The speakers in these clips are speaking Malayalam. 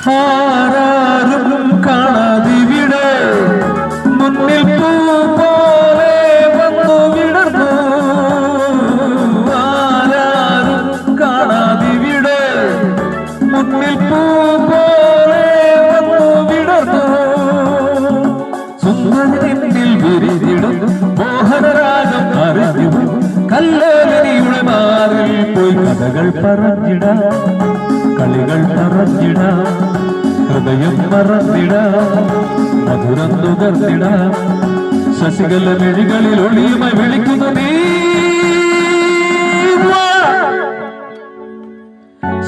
ആരാരും കാണാതിവിടെ മുന്നിൽ പൂ പോലെ വന്നു വിടർന്നു. ആരാരും കാണാതിവിടെ മുന്നിൽ പൂ പോലെ വന്നു വിടർന്നു. സുന്ദരനിൽ വിരിഞ്ഞിടും മോഹനരാഗം അറിഞ്ഞു കല്ലേലിയുടെ മാറിൽ പോയി കഥകൾ പറഞ്ഞിടാം, കളികൾ പറഞ്ഞിടാം, ഹൃദയം മറന്നിടാം, മധുരം നുകർന്നിടാം. ശശികല മിഴികളിൽ ഒളിയുമായി വിളിക്കുന്നു നീ.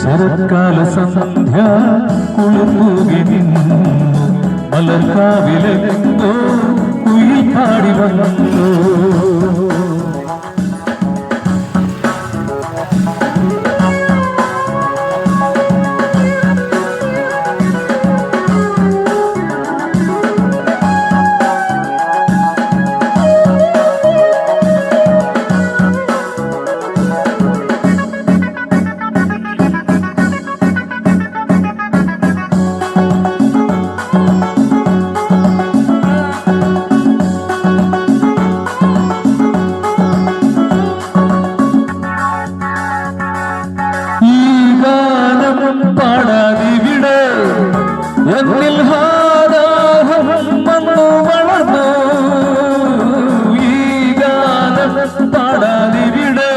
ശരത്കാല സന്ധ്യ കുളിർമുകി നിന്നു മലർക്കാവിലെങ്ങോ കുയിൽ പാടി വന്നു. പാടാതിവിടെ എന്നിൽ ഹാദാഹം വന്നു വളർന്നു. ഈ ഗാനം പാടാതിവിടെ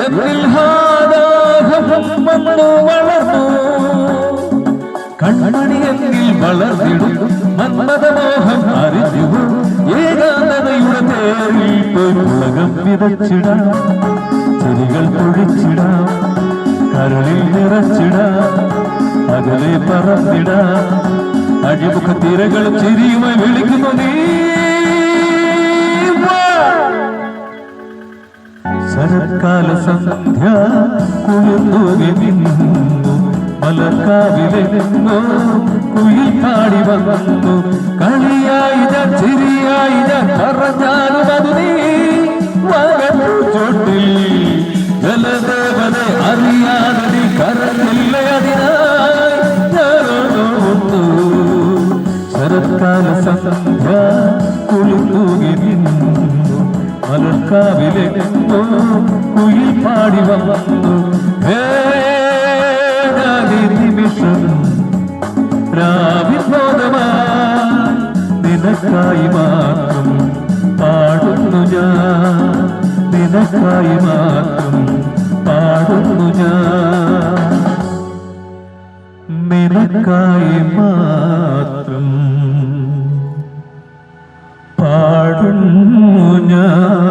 എന്നിൽ ഹാദാഹം വന്നു വളർന്നു. കൺമണി എന്നിൽ വളർന്നിടും മന്മഥമോഹം അറിഞ്ഞു. ഏകാന്തതയുടെ തേരിൽ പോയി ഉലകം വിതച്ചിടാം, ചെടികൾ പൊഴിച്ചിടാം, കരളിൽ നിറച്ചിടാം, അകലെ പറന്നിടാം. അഴിമുഖ തിരകൾ ചിരിയുമായി വിളിക്കുന്നു നീ. ശരത്കാല സന്ധ്യ കുളിർന്നുകി നിന്നു മലർക്കാവിലെങ്ങോ കുയിൽ പാടി വന്നു. കളിയായി ഞാൻ ചിരിയായി ഞാൻ പറഞ്ഞാലും അത് നീ. ചോട്ടിൽ ജലദേവനെ അറിയാതെ നീ കരഞ്ഞില്ല, അതിനായി ഞാനൊന്നു. ശരത്കാല സന്ധ്യ കുളിർന്നുകി നിന്നു മലർക്കാവിലെങ്ങോ കുയിൽ പാടി വന്നു. നിമിഷം രാവിബോധമായി നിനക്കായി മാത്രം പാടുന്നു ഞാൻ, നിനക്കായി മാത്രം പാടുന്നു ഞാൻ, നിനക്കായി മാത്രം പാടുന്നു ഞാൻ.